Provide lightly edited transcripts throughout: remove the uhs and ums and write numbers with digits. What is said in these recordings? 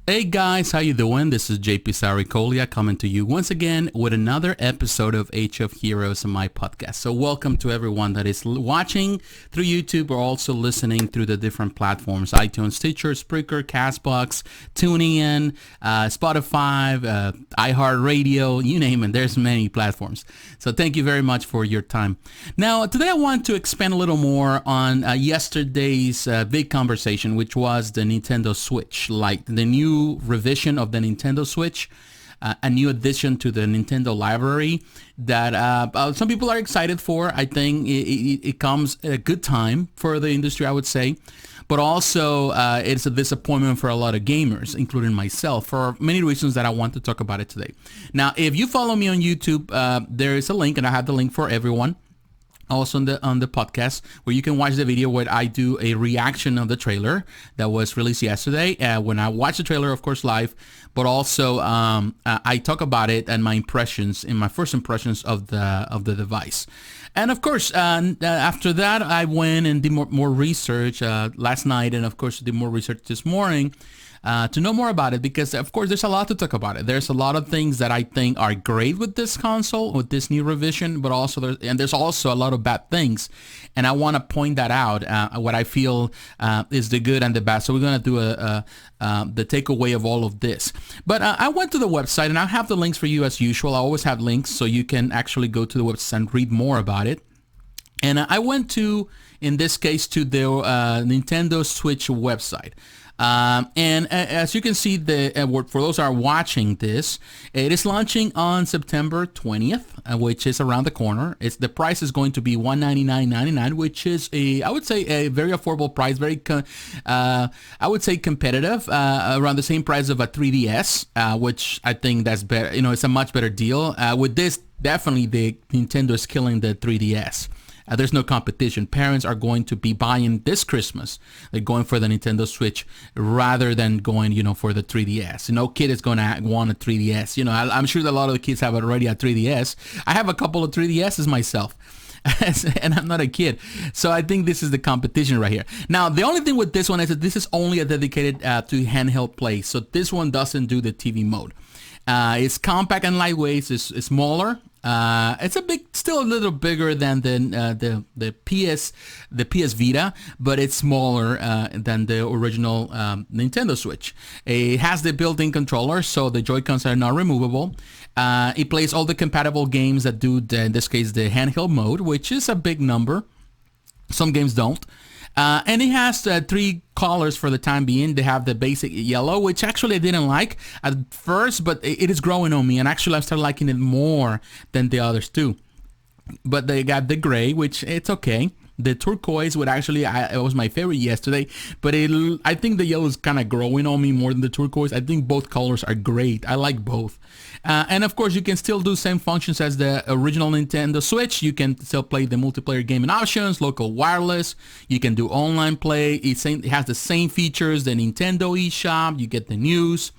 Hey guys, how you doing? This is jpsarrireviews coming to you once again with another episode of Age of Heroes on my podcast. So welcome to everyone that is watching through YouTube or also listening through the different platforms: iTunes, Stitcher, Spreaker, Castbox, TuneIn, Spotify, iHeartRadio, you name it. There's many platforms. So thank you very much for your time. Now, today I want to expand a little more on yesterday's big conversation, which was the Nintendo Switch Lite, the new revision of the Nintendo Switch, a new addition to the Nintendo library that some people are excited for. I think it comes at a good time for the industry, I would say, but also it's a disappointment for a lot of gamers, including myself, for many reasons that I want to talk about it today. Now, if you follow me on YouTube, there is a link, and I have the link for everyone also on the podcast, where you can watch the video where I do a reaction of the trailer that was released yesterday. When I watched the trailer, of course, live, but also I talk about it and my first impressions of the device. And of course, after that, I went and did more research last night, and of course, did more research this morning to know more about it, because of course there's a lot to talk about it. There's a lot of things that I think are great with this console, with this new revision, but also there's also a lot of bad things, and I want to point that out, what I feel is the good and the bad. So we're going to do the takeaway of all of this. But I went to the website, and I have the links for you as usual. I always have links, so you can actually go to the website and read more about it. And I went to, in this case, to the Nintendo Switch website. And as you can see, for those who are watching this, it is launching on September 20th, which is around the corner. The price is going to be $199.99, which is I would say a very affordable price, I would say competitive, around the same price of a 3DS, which I think that's better. It's a much better deal. With this, definitely Nintendo is killing the 3DS. There's no competition. Parents are going to be buying this Christmas. They're going for the Nintendo Switch rather than going, for the 3DS. No kid is going to want a 3DS. I'm sure that a lot of the kids have already a 3DS. I have a couple of 3DSs myself. And I'm not a kid. So I think this is the competition right here. Now, the only thing with this one is that this is only dedicated to handheld play. So this one doesn't do the TV mode. It's compact and lightweight. It's smaller. It's still a little bigger than the PS Vita, but it's smaller than the original Nintendo Switch. It has the built-in controller, so the Joy-Cons are not removable. It plays all the compatible games that do, in this case, the handheld mode, which is a big number. Some games don't. And it has 3 colors for the time being. They have the basic yellow, which actually I didn't like at first, but it is growing on me, and actually I started liking it more than the others too. But they got the gray, which it's okay. The turquoise would actually, it was my favorite yesterday, but I think the yellow is kind of growing on me more than the turquoise. I think both colors are great. I like both. And of course, you can still do same functions as the original Nintendo Switch. You can still play the multiplayer gaming options, local wireless. You can do online play. It has the same features, the Nintendo eShop. You get the news.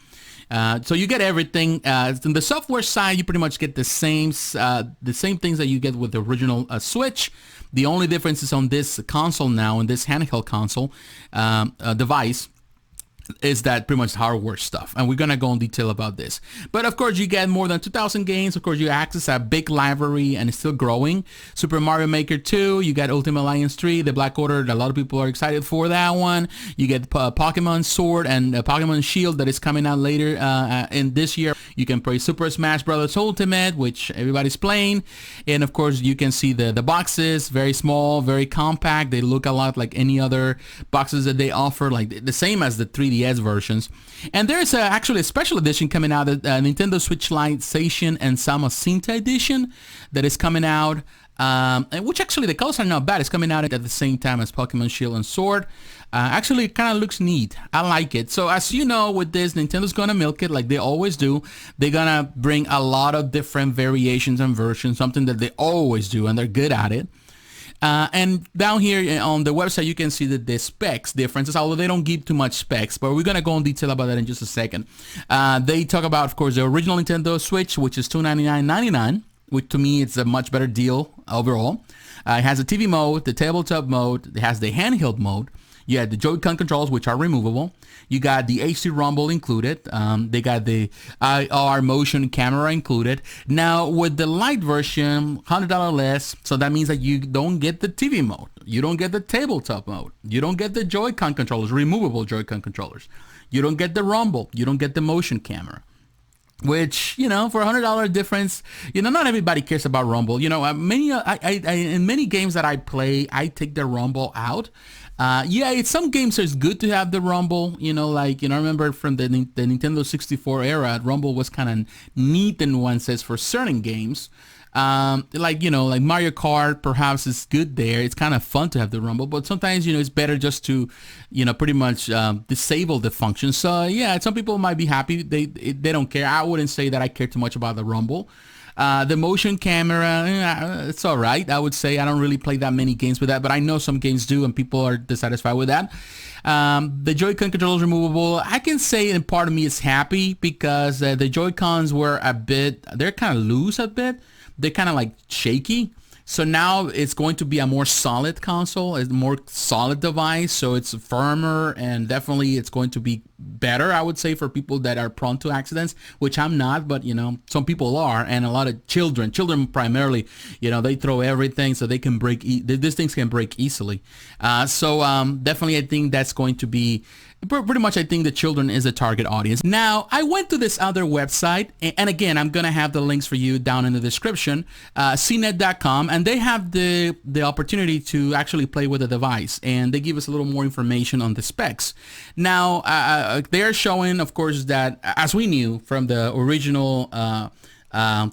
So you get everything. On the software side, you pretty much get the same things that you get with the original Switch. The only difference is on this console now, in this handheld console device, is that pretty much hardware stuff, and we're gonna go in detail about this. But of course, you get more than 2,000 games. Of course, you access a big library, and it's still growing. Super Mario Maker 2, you got Ultimate Alliance 3, the Black Order. A lot of people are excited for that one. You get Pokemon Sword and Pokemon Shield that is coming out later in this year. You can play Super Smash Bros. Ultimate, which everybody's playing, and of course, you can see the boxes, very small, very compact. They look a lot like any other boxes that they offer, like the same as the 3DS versions. And there's actually a special edition coming out, Nintendo Switch Lite Seishin and Sama Sinta edition that is coming out, which actually the colors are not bad. It's coming out at the same time as Pokemon Shield and Sword. Actually, it kind of looks neat. I like it. So as you know, with this, Nintendo's going to milk it like they always do. They're going to bring a lot of different variations and versions, something that they always do, and they're good at it. And down here on the website, you can see the specs differences, although they don't give too much specs, but we're going to go in detail about that in just a second. They talk about, of course, the original Nintendo Switch, which is $299.99, which to me it's a much better deal overall. It has a TV mode, the tabletop mode, it has the handheld mode. You had the Joy-Con controls, which are removable. You got the HD Rumble included. They got the IR motion camera included. Now, with the Lite version, $100 less, so that means that you don't get the TV mode. You don't get the tabletop mode. You don't get the Joy-Con controllers, removable Joy-Con controllers. You don't get the Rumble. You don't get the motion camera. Which, for $100 difference, not everybody cares about Rumble. In many games that I play, I take the Rumble out. In some games it's good to have the Rumble, I remember from the Nintendo 64 era, Rumble was kind of neat in one sense for certain games. Like Mario Kart perhaps is good there. It's kind of fun to have the Rumble, but sometimes, it's better just to, pretty much disable the function. So some people might be happy. They don't care. I wouldn't say that I care too much about the Rumble. The motion camera, it's all right. I would say I don't really play that many games with that, but I know some games do, and people are dissatisfied with that. The Joy-Con controllers removable. I can say, and part of me is happy because the Joy-Cons were they're kind of loose a bit. They're kind of like shaky. So now it's going to be a more solid console, a more solid device. So it's firmer, and definitely it's going to be better, I would say, for people that are prone to accidents, which I'm not, but some people are, and a lot of children primarily, they throw everything, so they can these things can break easily. So definitely I think that's going to be pretty much, I think the children is a target audience. Now, I went to this other website, and again, I'm going to have the links for you down in the description, cnet.com, and they have the opportunity to actually play with the device, and they give us a little more information on the specs. Now, they're showing, of course, that, as we knew from the original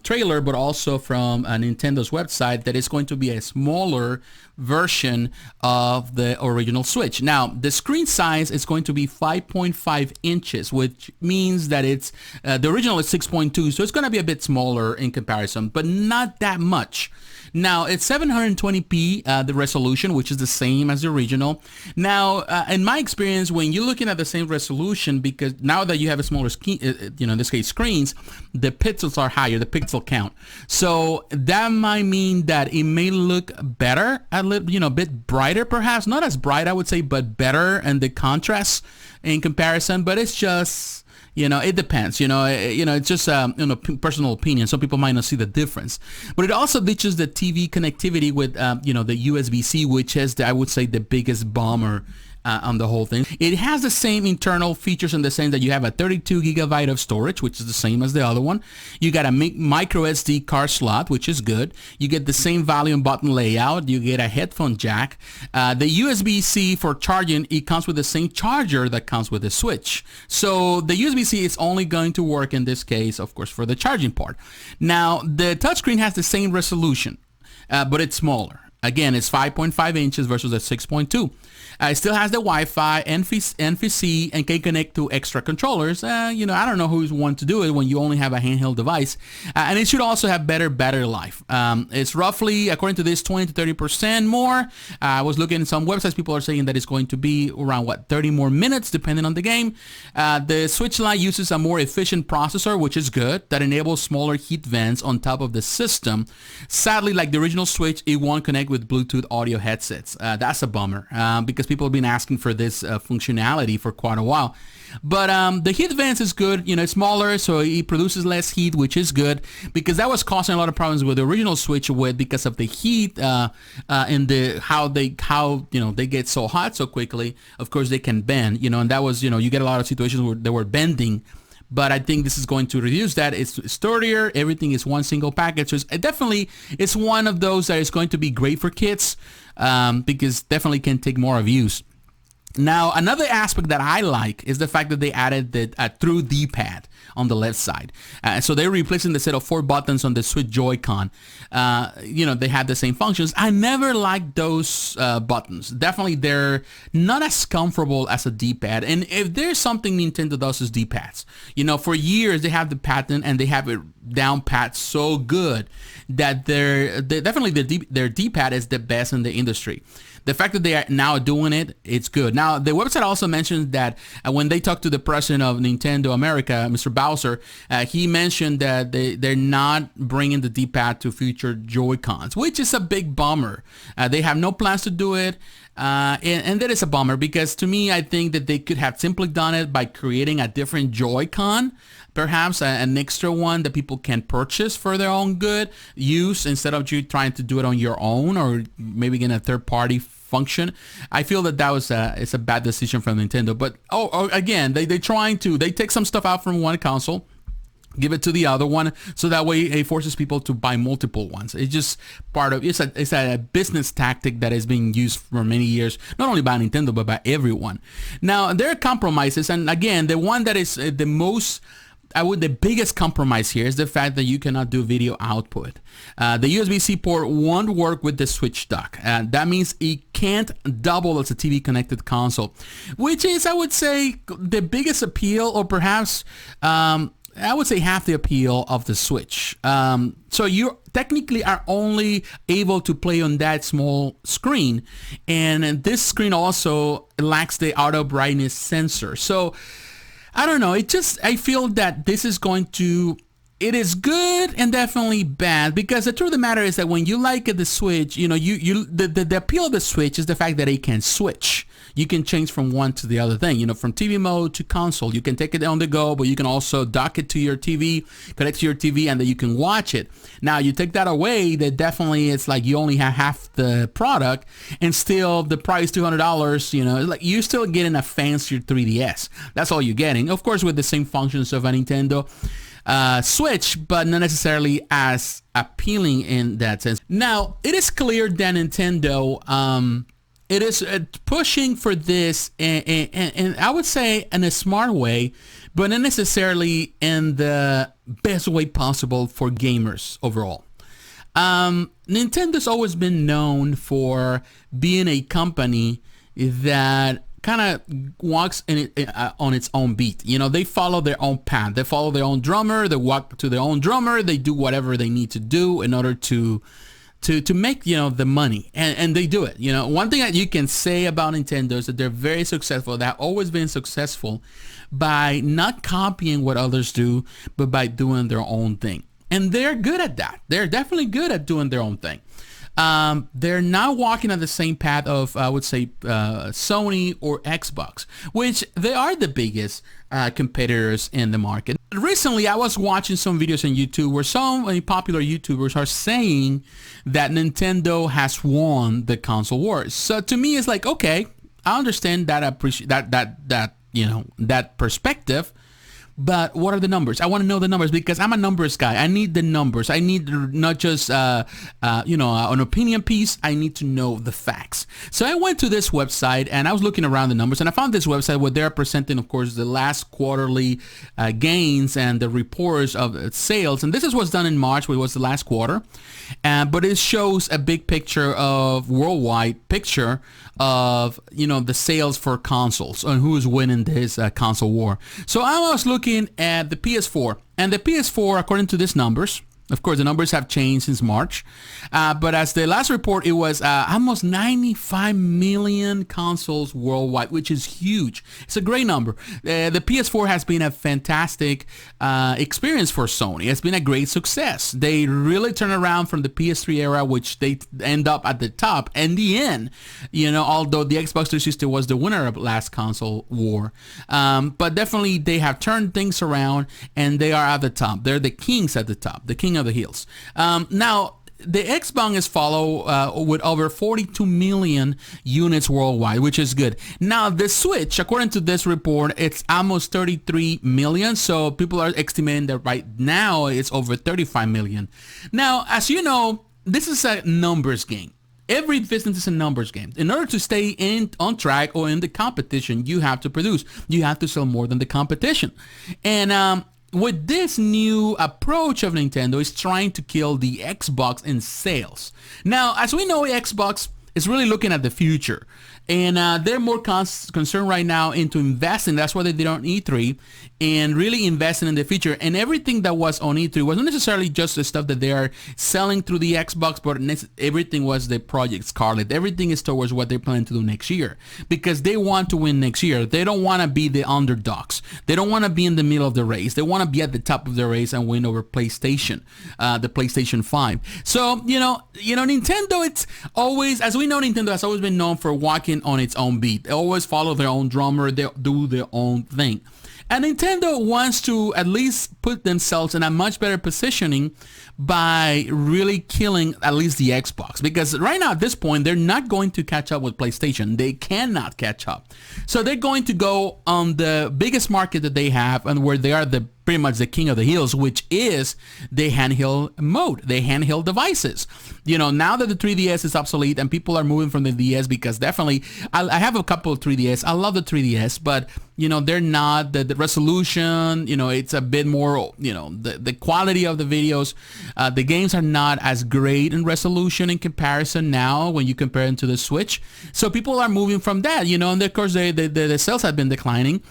trailer, but also from Nintendo's website, that it's going to be a smaller version of the original Switch. Now, the screen size is going to be 5.5 inches, which means that it's the original is 6.2, so it's going to be a bit smaller in comparison, but not that much. Now, it's 720p, the resolution, which is the same as the original. Now, in my experience, when you're looking at the same resolution, because now that you have a smaller in this case, screens, the pixels are higher, the pixel count. So that might mean that it may look better, a bit brighter, perhaps. Not as bright, I would say, but better, and the contrast in comparison. But it's just... it depends. It's just personal opinion. Some people might not see the difference, but it also ditches the TV connectivity with the USB-C, which is I would say the biggest bummer on the whole thing. It has the same internal features in the sense that you have a 32 gigabyte of storage, which is the same as the other one. You got a micro SD card slot, which is good. You get the same volume button layout. You get a headphone jack. The USB-C for charging, it comes with the same charger that comes with the Switch. So the USB-C is only going to work in this case, of course, for the charging part. Now, the touchscreen has the same resolution, but it's smaller. Again, it's 5.5 inches versus a 6.2. It still has the Wi-Fi, NFC, and can connect to extra controllers. I don't know who's want to do it when you only have a handheld device. And it should also have better battery life. It's roughly, according to this, 20 to 30% more. I was looking at some websites. People are saying that it's going to be around, 30 more minutes, depending on the game. The Switch Lite uses a more efficient processor, which is good, that enables smaller heat vents on top of the system. Sadly, like the original Switch, it won't connect with Bluetooth audio headsets. That's a bummer, because people have been asking for this functionality for quite a while. But the heat vents is good. It's smaller, so it produces less heat, which is good, because that was causing a lot of problems with the original Switch because of the heat and how they get so hot so quickly. Of course, they can bend. And that was you get a lot of situations where they were bending. But I think this is going to reduce that. It's sturdier. Everything is one single package. So it's one of those that is going to be great for kids because definitely can take more of use. Now, another aspect that I like is the fact that they added the through D-pad on the left side. So they're replacing the set of 4 buttons on the Switch Joy-Con. They have the same functions. I never liked those buttons. Definitely, they're not as comfortable as a D-pad. And if there's something Nintendo does is D-pads. For years, they have the patent and they have it down pat so good that their D-pad is the best in the industry. The fact that they are now doing it, it's good. Now, the website also mentions that when they talked to the president of Nintendo America, Mr. Bowser, he mentioned that they're not bringing the D-pad to future Joy-Cons, which is a big bummer. They have no plans to do it. And that is a bummer, because to me, I think that they could have simply done it by creating a different Joy-Con, perhaps an extra one that people can purchase for their own good use, instead of you trying to do it on your own, or maybe in a third-party function. I feel that it's a bad decision from Nintendo. But again, they take some stuff out from one console, give it to the other one, so that way it forces people to buy multiple ones. It's just it's a business tactic that is being used for many years, not only by Nintendo but by everyone. Now, there are compromises, and again, the one that is the biggest compromise here is the fact that you cannot do video output. The USB-C port won't work with the Switch dock. That means it can't double as a TV connected console, which is, I would say, the biggest appeal, or perhaps I would say half the appeal of the Switch. So you technically are only able to play on that small screen, and this screen also lacks the auto brightness sensor. So I don't know. I feel that this is it is good and definitely bad, because the truth of the matter is that when you like the Switch, the appeal of the Switch is the fact that it can switch. You can change from one to the other thing, from TV mode to console. You can take it on the go, but you can also dock it to your TV, connect to your TV, and then you can watch it. Now, you take that away, that definitely it's like you only have half the product, and still the price $200, like you're still getting a fancier 3DS. That's all you're getting. Of course, with the same functions of a Nintendo Switch, but not necessarily as appealing in that sense. Now, it is clear that Nintendo it is pushing for this, and I would say in a smart way, but not necessarily in the best way possible for gamers overall. Nintendo's always been known for being a company that kind of walks on its own beat. They follow their own path. They follow their own drummer. They walk to their own drummer. They do whatever they need to do in order to make the money, and they do it. One thing that you can say about Nintendo is that they're very successful. They've always been successful by not copying what others do, but by doing their own thing, and they're good at that. They're definitely good at doing their own thing. They're now walking on the same path of, I would say, Sony or Xbox, which they are the biggest competitors in the market. Recently, I was watching some videos on YouTube where some popular YouTubers are saying that Nintendo has won the console wars. So to me, it's like, okay, I understand that, appreciate that perspective. But what are the numbers? I want to know the numbers, because I'm a numbers guy. I need the numbers. I need not just, an opinion piece. I need to know the facts. So I went to this website and I was looking around the numbers, and I found this website where they're presenting, of course, the last quarterly gains and the reports of sales. And this is what's done in March, which was the last quarter. But it shows a big picture of worldwide picture of, the sales for consoles and who's winning this console war. So I was looking at the PS4, and the PS4, according to these numbers, of course, the numbers have changed since March, but as the last report, it was almost 95 million consoles worldwide, which is huge. It's a great number. The PS4 has been a fantastic experience for Sony. It's been a great success. They really turned around from the PS3 era, which they end up at the top. In the end, although the Xbox 360 was the winner of last console war, but definitely they have turned things around, and they are at the top. They're the kings at the top, the king of the hills. Now, the Xbox is follow with over 42 million units worldwide, which is good. Now, the Switch, according to this report, it's almost 33 million. So people are estimating that right now it's over 35 million. Now, as you know, this is a numbers game. Every business is a numbers game. In order to stay on track or in the competition, you have to produce. You have to sell more than the competition. And with this new approach of Nintendo, is trying to kill the Xbox in sales. Now, as we know, Xbox is really looking at the future, and they're more concerned right now into investing. That's what they did on E3, and really investing in the future. And everything that was on E3 wasn't necessarily just the stuff that they are selling through the Xbox, but everything was the Project Scarlet. Everything is towards what they're planning to do next year, because they want to win next year. They don't want to be the underdogs. They don't want to be in the middle of the race. They want to be at the top of the race and win over PlayStation, the PlayStation 5. So, Nintendo, it's always, as we know, Nintendo has always been known for walking on its own beat. They always follow their own drummer. They do their own thing. And Nintendo wants to at least put themselves in a much better positioning by really killing at least the Xbox. Because right now at this point, they're not going to catch up with PlayStation. They cannot catch up. So they're going to go on the biggest market that they have, and where they are pretty much the king of the hills, which is the handheld mode, the handheld devices. Now that the 3DS is obsolete and people are moving from the DS, because definitely, I have a couple of 3DS. I love the 3DS, but, they're not, the resolution, it's a bit more, the quality of the videos, the games are not as great in resolution in comparison now when you compare them to the Switch. So people are moving from that, and of course the sales have been declining.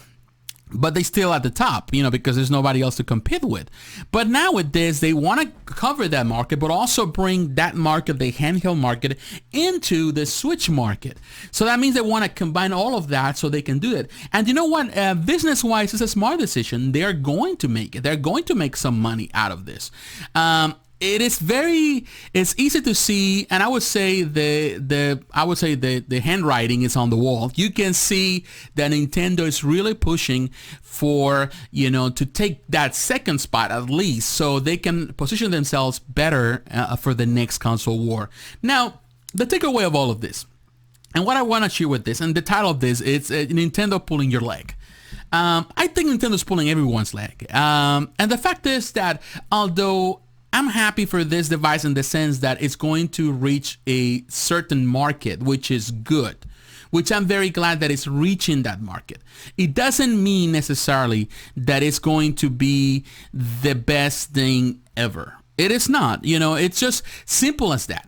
But they still at the top, because there's nobody else to compete with. But now with this, they want to cover that market, but also bring that market, the handheld market, into the Switch market. So that means they want to combine all of that so they can do it. And you know what? Business-wise, it's a smart decision. They are going to make it. They're going to make some money out of this. It's easy to see, and I would say the handwriting is on the wall. You can see that Nintendo is really pushing for, to take that second spot at least, so they can position themselves better for the next console war. Now, the takeaway of all of this, and what I want to share with this, and the title of this, it's Nintendo pulling your leg. I think Nintendo's pulling everyone's leg. And the fact is that although I'm happy for this device in the sense that it's going to reach a certain market, which is good, which I'm very glad that it's reaching that market. It doesn't mean necessarily that it's going to be the best thing ever. It is not, it's just simple as that.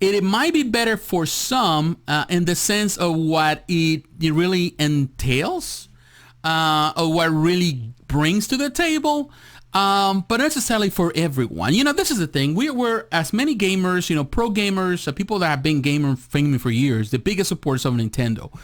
It might be better for some in the sense of what it really entails, or what really brings to the table. But necessarily for everyone. This is the thing. We're as many gamers, pro gamers, people that have been gaming for years, the biggest supporters of Nintendo.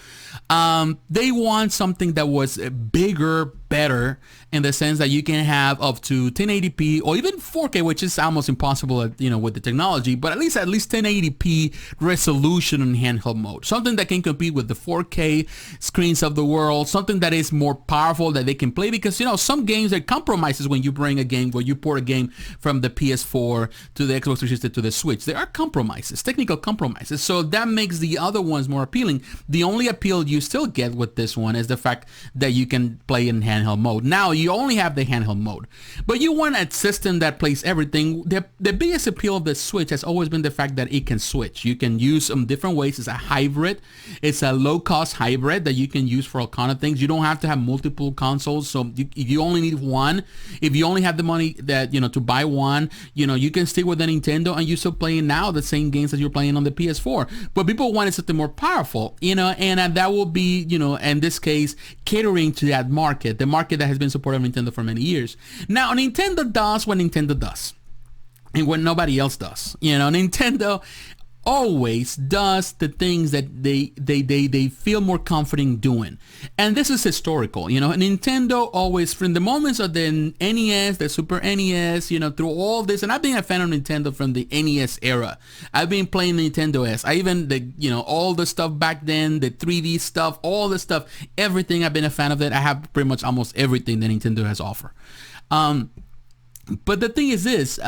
They want something that was bigger, better, in the sense that you can have up to 1080p or even 4K, which is almost impossible, with the technology, but at least 1080p resolution in handheld mode. Something that can compete with the 4K screens of the world, something that is more powerful that they can play, because, some games are compromises when you bring a game, where you port a game from the PS4 to the Xbox 360 to the Switch. There are compromises, technical compromises, so that makes the other ones more appealing. The only appeal you still get with this one is the fact that you can play in handheld mode. Now, you only have the handheld mode, but you want a system that plays everything. The biggest appeal of the Switch has always been the fact that it can switch. You can use them different ways. It's a hybrid. It's a low-cost hybrid that you can use for all kind of things. You don't have to have multiple consoles, so if you only need one, if you only have the money that, to buy one, you can stick with the Nintendo and you're still playing now the same games that you're playing on the PS4. But people wanted something more powerful, and that will be, in this case, catering to that market, the market that has been supportive of Nintendo for many years. Now, Nintendo does what Nintendo does, and what nobody else does. Nintendo always does the things that they feel more confident doing, and this is historical. Nintendo always, from the moments of the NES, the Super NES, through all this, and I've been a fan of Nintendo from the NES era. I've been playing Nintendo S. I even all the stuff back then, the 3D stuff, all the stuff, everything. I've been a fan of it. I have pretty much almost everything that Nintendo has offered. But the thing is this.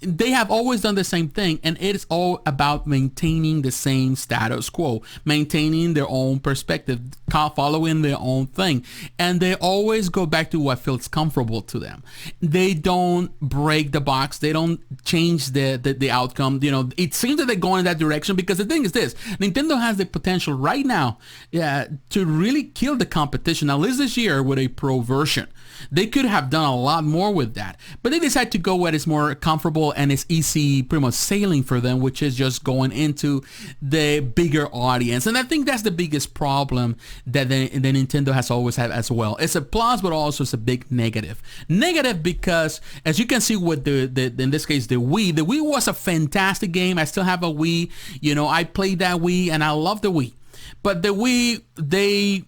They have always done the same thing, and it is all about maintaining the same status quo, maintaining their own perspective, following their own thing, and they always go back to what feels comfortable to them. They don't break the box. They don't change the outcome. It seems that they're going in that direction, because the thing is this: Nintendo has the potential right now, to really kill the competition, at least this year, with a Pro version. They could have done a lot more with that, but they decided to go what is more comfortable comfortable and it's easy, pretty much sailing for them, which is just going into the bigger audience. And I think that's the biggest problem that the Nintendo has always had as well. It's a plus, but also it's a big negative. Negative because, as you can see with the in this case, the Wii was a fantastic game. I still have a Wii. You know, I played that Wii and I love the Wii. But the Wii, they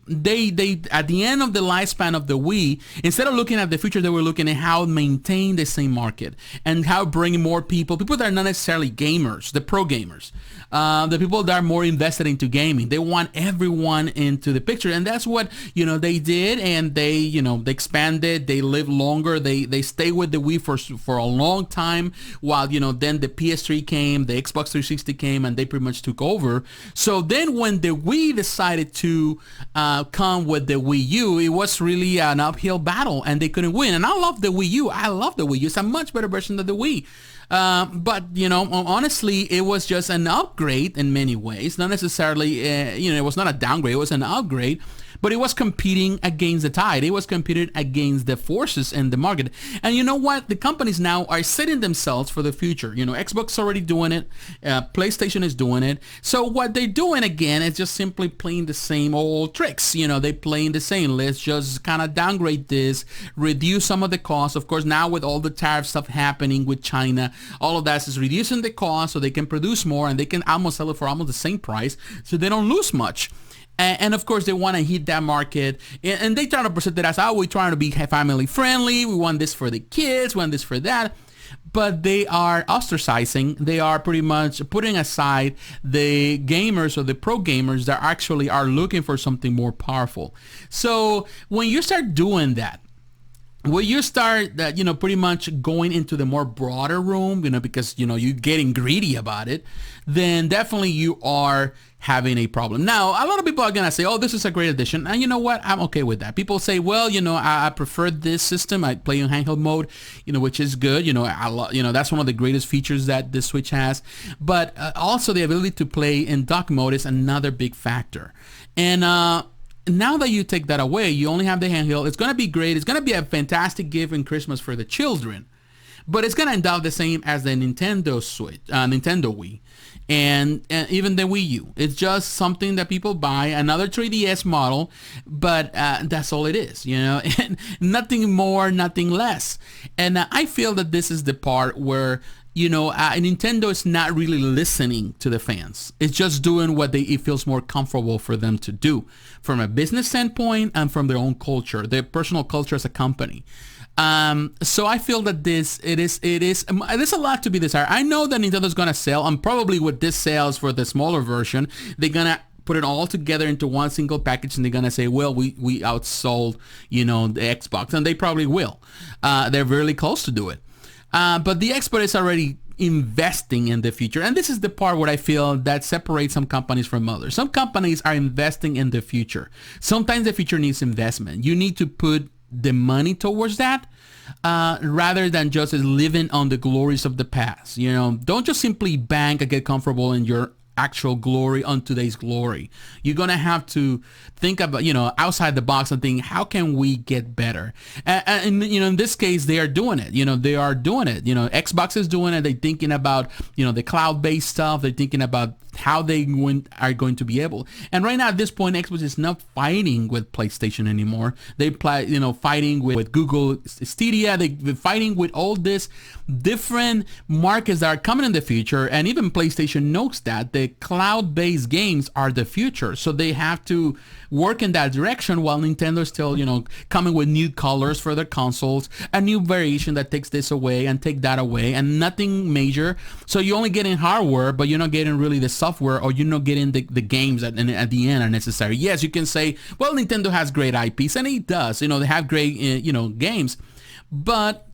at the end of the lifespan of the Wii, instead of looking at the future, they were looking at how to maintain the same market and how bring more people that are not necessarily gamers, the pro gamers, the people that are more invested into gaming. They want everyone into the picture, and that's what, you know, they did, and they, you know, they expanded, they lived longer, they stayed with the Wii for a long time, while, you know, then the PS3 came, the Xbox 360 came, and they pretty much took over. So then when the Wii decided to come with the Wii U, it was really an uphill battle, and they couldn't win. And I love the Wii U. I love the Wii U. It's a much better version of the Wii. But, you know, honestly, it was just an upgrade in many ways. Not necessarily, you know, it was not a downgrade. It was an upgrade. But it was competing against the tide. It was competing against the forces in the market. And you know what? The companies now are setting themselves for the future. You know, Xbox is already doing it. PlayStation is doing it. So what they're doing again is just simply playing the same old tricks. You know, they're playing the same. Let's just kind of downgrade this, reduce some of the costs. Of course, now with all the tariff stuff happening with China, all of that is reducing the cost so they can produce more and they can almost sell it for almost the same price so they don't lose much. And of course, they want to hit that market, and they try to present it as, oh, we're trying to be family friendly. We want this for the kids, we want this for that. But they are ostracizing. They are pretty much putting aside the gamers or the pro gamers that actually are looking for something more powerful. So when you start doing that, when you start, you know, pretty much going into the more broader room, you know, because, you know, you're getting greedy about it, then definitely you are having a problem. Now, a lot of people are going to say, oh, this is a great addition. And you know what? I'm okay with that. People say, well, you know, I prefer this system. I play in handheld mode, you know, which is good. You know, you know, that's one of the greatest features that the Switch has. But also the ability to play in dock mode is another big factor. And now that you take that away, you only have the handheld. It's going to be great. It's going to be a fantastic gift in Christmas for the children. But it's going to end up the same as the Nintendo Switch, Nintendo Wii. And even the Wii U. It's just something that people buy, another 3DS model, but that's all it is, you know, and nothing more, nothing less. And I feel that this is the part where, you know, Nintendo is not really listening to the fans. It's just doing what it feels more comfortable for them to do from a business standpoint and from their own culture, their personal culture as a company. So I feel that there's a lot to be desired. I know that Nintendo's gonna sell, and probably with this sales for the smaller version, they're gonna put it all together into one single package, and they're gonna say, well, we outsold, you know, the Xbox, and they probably will. They're really close to do it. But the expert is already investing in the future, and this is the part where I feel that separates some companies from others. Some companies are investing in the future. Sometimes the future needs investment. You need to put the money towards that, rather than just living on the glories of the past. You know, don't just simply bank and get comfortable in your actual glory on today's glory. You're gonna have to think about, you know, outside the box and think, how can we get better? And you know, in this case, they are doing it. You know, they are doing it. You know, Xbox is doing it. They're thinking about, you know, the cloud-based stuff. They're thinking about how they are going to be able. And right now, at this point, Xbox is not fighting with PlayStation anymore. They play, you know, fighting with Google Stadia. They're fighting with all this different markets that are coming in the future. And even PlayStation knows that the cloud-based games are the future. So they have to work in that direction, while Nintendo still, you know, coming with new colors for their consoles, a new variation that takes this away and take that away, and nothing major. So you're only getting hardware, but you're not getting really the software, or you're not getting the games at the end are necessary. Yes, you can say, well, Nintendo has great IPs, and it does. You know, they have great, you know, games, but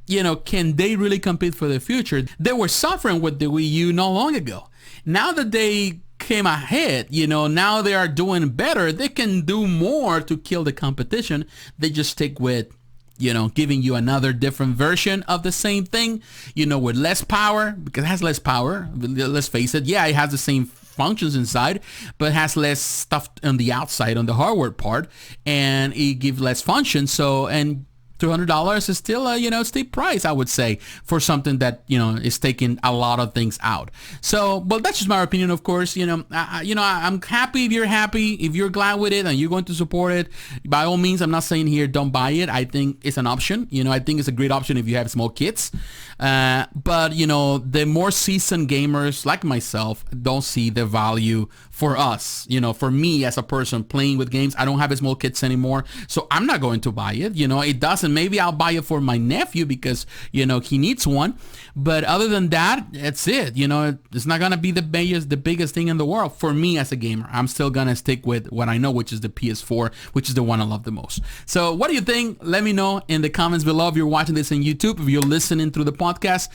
you know, can they really compete for the future? They were suffering with the Wii U not long ago. Now that they came ahead, you know, now they are doing better. They can do more to kill the competition. They just stick with, you know, giving you another different version of the same thing, you know, with less power, because it has less power. Let's face it. Yeah, it has the same functions inside, but has less stuff on the outside, on the hardware part, and it gives less function. So, and $200 is still a steep price, I would say, for something that is taking a lot of things out. So, well, that's just my opinion, of course. I'm happy if you're happy, if you're glad with it and you're going to support it. By all means, I'm not saying here don't buy it. I think it's an option. I think it's a great option if you have small kids. But the more seasoned gamers like myself don't see the value for us. For me as a person playing with games, I don't have small kids anymore, so I'm not going to buy it. It doesn't. Maybe I'll buy it for my nephew because he needs one. But other than that, that's it. It's not gonna be the biggest thing in the world for me as a gamer. I'm still gonna stick with what I know, which is the PS4, which is the one I love the most. So what do you think? Let me know in the comments below if you're watching this on YouTube. If you're listening through the podcast,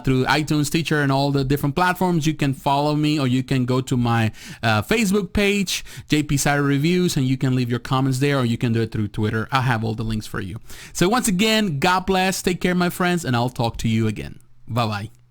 through iTunes, Stitcher, and all the different platforms, you can follow me, or you can go to my Facebook page, jpsarrireviews, and you can leave your comments there, or you can do it through Twitter. I have all the links for you. So once again, God bless, take care, my friends, and I'll talk to you again. Bye-bye.